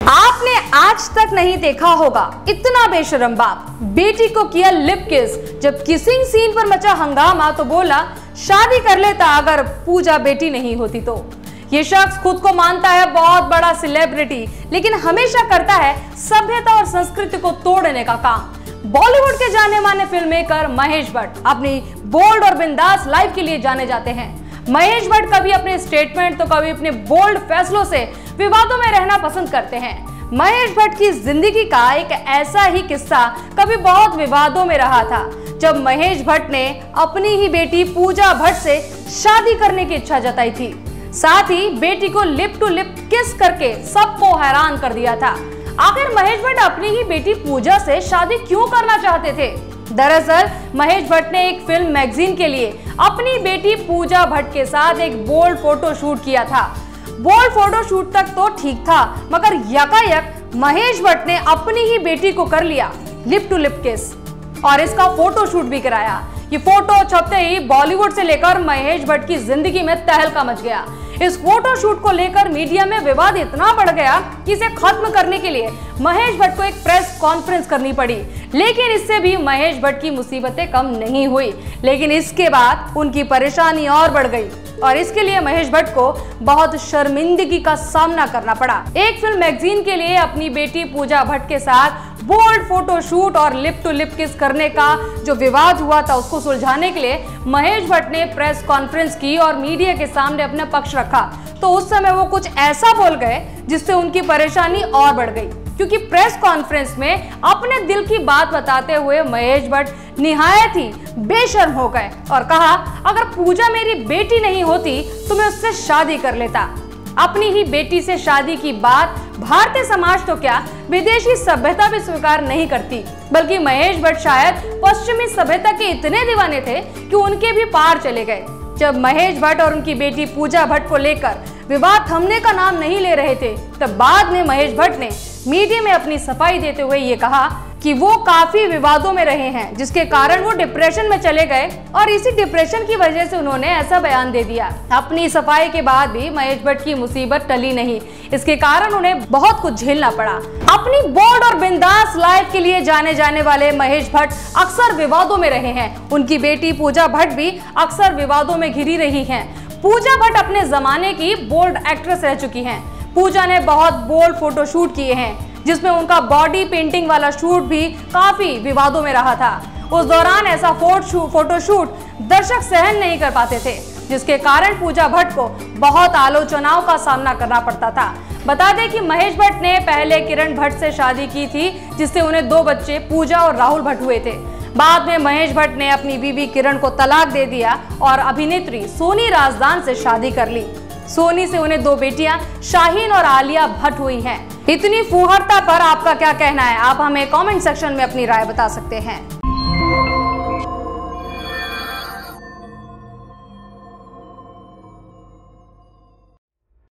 आपने आज तक नहीं देखा होगा इतना बेशरम बाप, बेटी को किया लिप किस। जब किसिंग सीन पर मचा हंगामा तो बोला शादी कर लेता अगर पूजा बेटी नहीं होती तो। ये शख्स खुद को मानता है बहुत बड़ा सेलिब्रिटी, लेकिन हमेशा करता है सभ्यता और संस्कृति को तोड़ने का काम। बॉलीवुड के जाने माने फिल्म मेकर महेश भट्ट अपनी बोल्ड और बिंदास लाइफ के लिए जाने जाते हैं। महेश भट्ट कभी अपने स्टेटमेंट तो कभी अपने बोल्ड फैसलों से विवादों में रहना पसंद करते हैं। महेश भट्ट की जिंदगी का एक ऐसा ही किस्सा कभी बहुत विवादों में रहा था, जब महेश भट्ट ने अपनी ही बेटी पूजा भट्ट से शादी करने की इच्छा जताई थी। साथ ही बेटी को लिप टू लिप किस करके सबको हैरान कर दिया था। आखिर महेश भट्ट अपनी ही बेटी पूजा से शादी क्यों करना चाहते थे? दरअसल महेश भट्ट ने एक फिल्म मैगजीन के लिए अपनी बेटी पूजा भट्ट के साथ एक बोल्ड फोटो शूट किया था। बोल्ड फोटो शूट तक तो ठीक था, मगर यकायक महेश भट्ट ने अपनी ही बेटी को कर लिया लिप टू लिप किस और इसका फोटो शूट भी कराया। ये फोटो छपते ही बॉलीवुड से लेकर महेश भट्ट की जिंदगी में तहलका मच गया। इस फोटो शूट को लेकर मीडिया में विवाद इतना बढ़ गया कि इसे खत्म करने के लिए महेश भट्ट को एक प्रेस कॉन्फ्रेंस करनी पड़ी। लेकिन इससे भी महेश भट्ट की मुसीबतें कम नहीं हुई, लेकिन इसके बाद उनकी परेशानी और बढ़ गई और इसके लिए महेश भट्ट को बहुत शर्मिंदगी का सामना करना पड़ा। एक फिल्म मैगजीन के लिए अपनी बेटी पूजा भट्ट के साथ बोल्ड फोटो शूट और लिप टू लिप किस करने का जो विवाद हुआ था उसको सुलझाने के लिए महेश भट्ट ने प्रेस कॉन्फ्रेंस की और मीडिया के सामने अपना पक्ष रखा। तो उस समय वो कुछ ऐसा बोल गए जिससे उनकी परेशानी और बढ़ गई, क्योंकि प्रेस कॉन्फ्रेंस में अपने दिल की बात बताते हुए महेश भट्ट निहायत ही बेशर्म हो गए और कहा अगर पूजा मेरी बेटी नहीं होती तो मैं उससे शादी कर लेता। अपनी ही बेटी से शादी की बात भारतीय समाज तो क्या विदेशी सभ्यता भी स्वीकार नहीं करती, बल्कि महेश भट्ट शायद पश्चिमी सभ्यता के इतने दीवाने थे कि उनके भी पार चले गए। जब महेश भट्ट और उनकी बेटी पूजा भट्ट को लेकर विवाद थमने का नाम नहीं ले रहे थे, तब बाद में महेश भट्ट ने मीडिया में अपनी सफाई देते हुए ये कहा कि वो काफी विवादों में रहे हैं, जिसके कारण वो डिप्रेशन में चले गए और इसी डिप्रेशन की वजह से उन्होंने ऐसा बयान दे दिया। अपनी सफाई के बाद भी महेश भट्ट की मुसीबत टली नहीं, इसके कारण उन्हें बहुत कुछ झेलना पड़ा। अपनी बोल्ड और बिंदास लाइफ के लिए जाने जाने वाले महेश भट्ट अक्सर विवादों में रहे हैं। उनकी बेटी पूजा भट्ट भी अक्सर विवादों में घिरी रही है। पूजा भट्ट अपने जमाने की बोल्ड एक्ट्रेस रह चुकी हैं। पूजा ने बहुत बोल्ड फोटो शूट किए हैं, जिसमें उनका बॉडी पेंटिंग वाला शूट भी काफी विवादों में रहा था। उस दौरान ऐसा फोटो शूट दर्शक सहन नहीं कर पाते थे, जिसके कारण पूजा भट्ट को बहुत आलोचनाओं का सामना करना पड़ता था। बता दें कि महेश भट्ट ने पहले किरण भट्ट से शादी की थी, जिससे उन्हें 2 बच्चे पूजा और राहुल भट्ट हुए थे। बाद में महेश भट्ट ने अपनी बीवी किरण को तलाक दे दिया और अभिनेत्री सोनी राजदान से शादी कर ली। सोनी से उन्हें 2 बेटियां शाहीन और आलिया भट्ट हुई हैं। इतनी फुहरता पर आपका क्या कहना है? आप हमें कमेंट सेक्शन में अपनी राय बता सकते हैं।